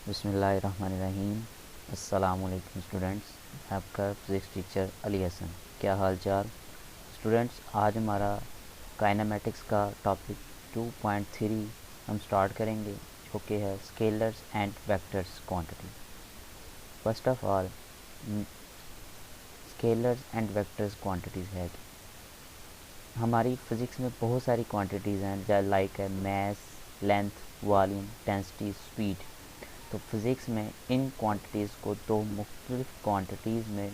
बिस्मिल्लाहिर्रहमानिर्रहीम। अस्सलामुअलैकुम स्टूडेंट्स, आपका फिज़िक्स टीचर अली हसन। क्या हाल चाल स्टूडेंट्स? आज हमारा काइनेमेटिक्स का टॉपिक 2.3 हम स्टार्ट करेंगे, जो कि है scalars and vectors quantity. First of all, scalars and vectors quantities है कि हमारी फिज़िक्स में बहुत सारी क्वांटिटीज़ हैं, जैसे लाइक है mass, length, volume, density, speed. तो फिज़िक्स में इन क्वांटिटीज़ को दो मुख्तलिफ क्वांटिटीज़ में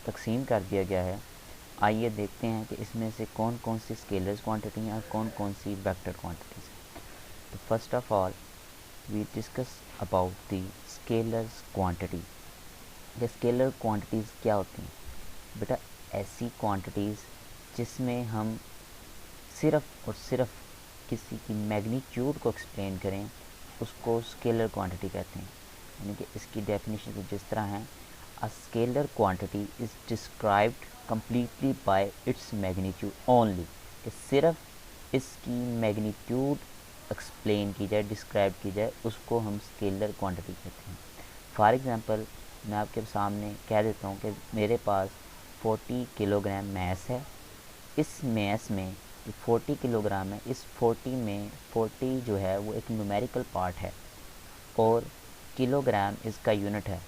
तकसीम कर दिया गया है। आइए देखते हैं कि इसमें से कौन कौन सी स्केलर्स क्वांटिटी हैं और कौन कौन सी वेक्टर क्वांटिटीज़ हैं। तो first of all we discuss about the scalars quantity. ये स्केलर क्वांटिटीज़ क्या होती हैं? बेटा, ऐसी क्वांटिटीज़ जिसमें हम सिर्फ़ और सिर्फ किसी की मैग्नीट्यूड को एक्सप्लेन करें, उसको स्केलर क्वांटिटी कहते हैं। यानी कि इसकी डेफिनेशन कुछ जिस तरह है: अ scalar quantity is described completely bye its magnitude only. कि सिर्फ इसकी मैग्नीट्यूड एक्सप्लेन की जाए, डिस्क्राइब की जाए, उसको हम स्केलर क्वांटिटी कहते हैं। फॉर एग्ज़ाम्पल, मैं आपके सामने कह देता हूँ कि मेरे पास 40 किलोग्राम मैस है। इस मैस में 40 किलोग्राम है, इस 40 में 40 जो है वो एक न्यूमेरिकल पार्ट है और किलोग्राम इसका यूनिट है।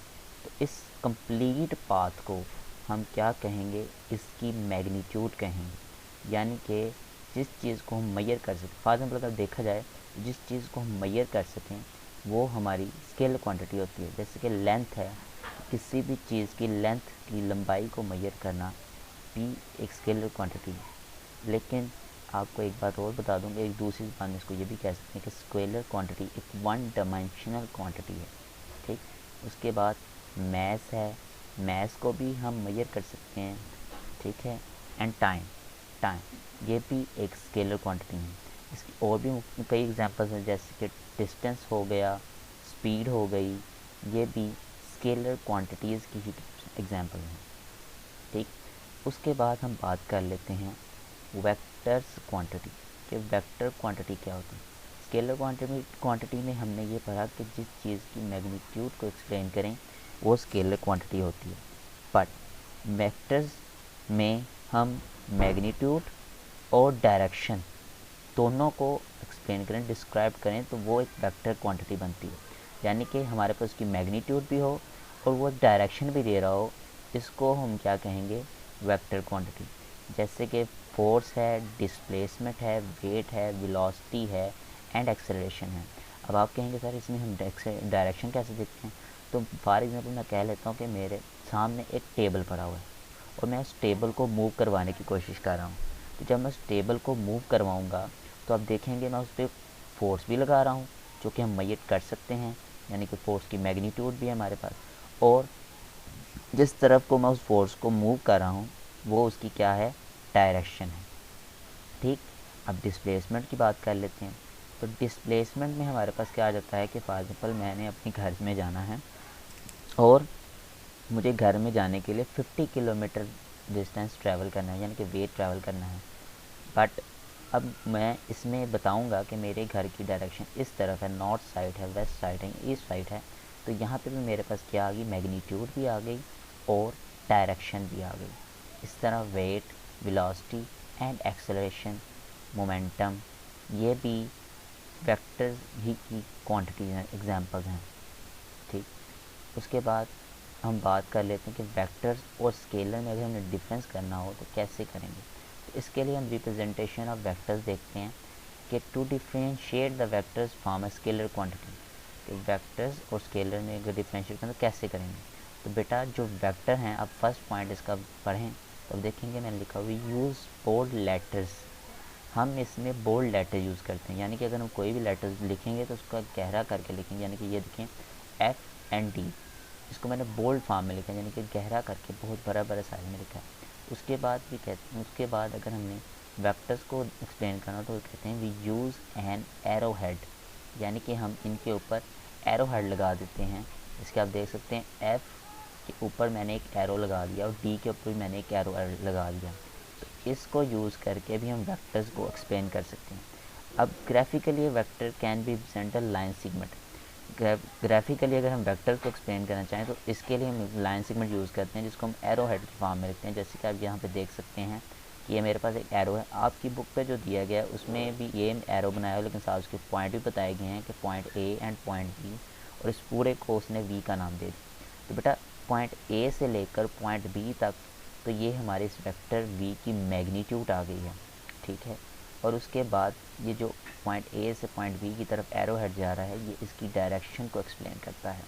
तो इस कंप्लीट पाथ को हम क्या कहेंगे? इसकी मैग्नीट्यूड कहेंगे। यानी कि जिस चीज़ को हम मेजर कर सकें, फॉर एग्जाम्पल अगर देखा जाए, जिस चीज़ को हम मेजर कर सकें वो हमारी स्केल क्वांटिटी होती है। जैसे कि लेंथ है, किसी भी चीज़ की लेंथ की लंबाई को मेजर करना भी एक स्केलर क्वांटिटी है। लेकिन आपको एक बात और बता दूंगा, एक दूसरी ज़बान में इसको ये भी कह सकते हैं कि स्केलर क्वांटिटी एक वन डायमेंशनल क्वांटिटी है। ठीक। उसके बाद मैस है, मैस को भी हम मेजर कर सकते हैं। ठीक है। एंड टाइम, टाइम ये भी एक स्केलर क्वांटिटी है। इसकी और भी कई एग्जांपल्स हैं, जैसे कि डिस्टेंस हो गया, स्पीड हो गई, ये भी स्केलर क्वांटिटीज़ की ही एग्जांपल हैं। ठीक। उसके बाद हम बात कर लेते हैं वेक्टर्स क्वांटिटी। कि वेक्टर क्वांटिटी क्या होती है? स्केलर क्वांटिटी में हमने ये पढ़ा कि जिस चीज़ की मैग्नीट्यूड को एक्सप्लेन करें वो स्केलर क्वांटिटी होती है। बट वेक्टर्स में हम मैग्नीट्यूड और डायरेक्शन दोनों को एक्सप्लेन करें, डिस्क्राइब करें, तो वो एक वेक्टर क्वांटिटी बनती है। यानी कि हमारे पास उसकी मैग्नीट्यूड भी हो और वो डायरेक्शन भी दे रहा हो, इसको हम क्या कहेंगे? Vector quantity. जैसे कि फोर्स है, डिस्प्लेसमेंट है, वेट है, वेलोसिटी है एंड एक्सेलरेशन है। अब आप कहेंगे सर इसमें हम डायरेक्शन कैसे देखते हैं? तो फॉर एग्जांपल मैं कह लेता हूँ कि मेरे सामने एक टेबल पड़ा हुआ है और मैं उस टेबल को मूव करवाने की कोशिश कर रहा हूँ। तो जब मैं उस टेबल को मूव करवाऊँगा तो आप देखेंगे मैं उस पर फोर्स भी लगा रहा हूँ, जो कि हम मेजर कर सकते हैं। यानी कि फोर्स की मैग्नीट्यूड भी है हमारे पास, और जिस तरफ को मैं उस फोर्स को मूव कर रहा हूँ वो उसकी क्या है? डायरेक्शन है। ठीक। अब डिस्प्लेसमेंट की बात कर लेते हैं। तो डिस्प्लेसमेंट में हमारे पास क्या आ जाता है कि फॉर एग्जाम्पल मैंने अपने घर में जाना है और मुझे घर में जाने के लिए 50 किलोमीटर डिस्टेंस ट्रैवल करना है, यानी कि वेट ट्रैवल करना है। बट अब मैं इसमें बताऊंगा कि मेरे घर की डायरेक्शन इस तरफ है, नॉर्थ साइड है, वेस्ट साइड है, ईस्ट साइड है। तो यहाँ पे भी मेरे पास क्या आ गई? मैग्नीट्यूड भी आ गई और डायरेक्शन भी आ गई। इस तरह weight, velocity and acceleration, momentum, ये भी वेक्टर ही की क्वांटिटी हैं, एग्जांपल्स हैं। ठीक। उसके बाद हम बात कर लेते हैं कि वेक्टर्स और स्केलर में अगर हमें डिफरेंस करना हो तो कैसे करेंगे। तो इसके लिए हम रिप्रेजेंटेशन ऑफ वेक्टर्स देखते हैं कि to differentiate the vectors from a scalar quantity. तो वेक्टर्स और स्केलर में अगर डिफ्रेंशिएट करें तो कैसे करेंगे? तो बेटा, जो वेक्टर हैं, अब फर्स्ट पॉइंट इसका पढ़ें तो देखेंगे मैंने लिखा हुआ यूज़ बोल्ड लेटर्स। हम इसमें बोल्ड लेटर यूज़ करते हैं, यानी कि अगर हम कोई भी लेटर लिखेंगे तो उसका गहरा करके लिखेंगे। यानी कि ये देखें F&D, इसको मैंने बोल्ड फॉर्म में लिखा है, यानी कि गहरा करके बहुत बड़ा बड़ा साइज में लिखा है। उसके बाद भी कहते हैं, उसके बाद अगर हमने वेक्टर्स को एक्सप्लेन करना तो कहते हैं we use an arrow head. यानी कि हम इनके ऊपर एरो हेड लगा देते हैं। इसके आप देख सकते हैं F के ऊपर मैंने एक एरो लगा दिया और D के ऊपर भी मैंने एक एरो लगा दिया। तो इसको यूज़ करके भी हम वेक्टर्स को एक्सप्लेन कर सकते हैं। अब graphically vector can be represent a line segment. Graphically अगर हम वेक्टर्स को एक्सप्लेन करना चाहें तो इसके लिए हम लाइन सेगमेंट यूज़ करते हैं, जिसको हम एरो हेड की फॉर्म में रखते हैं। जैसे कि आप यहाँ पे देख सकते हैं कि ये मेरे पास एक एरो है, आपकी बुक पे जो दिया गया है उसमें भी ये एरो बनाया हो, लेकिन साथ उसके पॉइंट भी बताए गए हैं कि point A and point B, और इस पूरे को उसने वी का नाम दे दिया। तो बेटा पॉइंट ए से लेकर पॉइंट बी तक, तो ये हमारे इस वेक्टर वी की मैग्नीट्यूड आ गई है, ठीक है। और उसके बाद ये जो पॉइंट ए से पॉइंट बी की तरफ एरो हेड जा रहा है, ये इसकी डायरेक्शन को एक्सप्लेन करता है।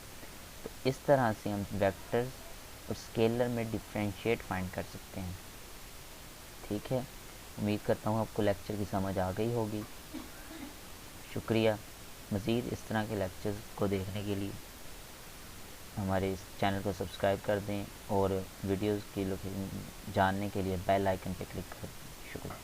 तो इस तरह से हम वेक्टर्स और स्केलर में डिफ्रेंशिएट फाइंड कर सकते हैं, ठीक है। उम्मीद करता हूँ आपको लेक्चर की समझ आ गई होगी। शुक्रिया। मज़ीद इस तरह के लेक्चर्स को देखने के लिए हमारे इस चैनल को सब्सक्राइब कर दें और वीडियोज़ की लोकेशन जानने के लिए बेल आइकन पर क्लिक कर दें। शुक्रिया।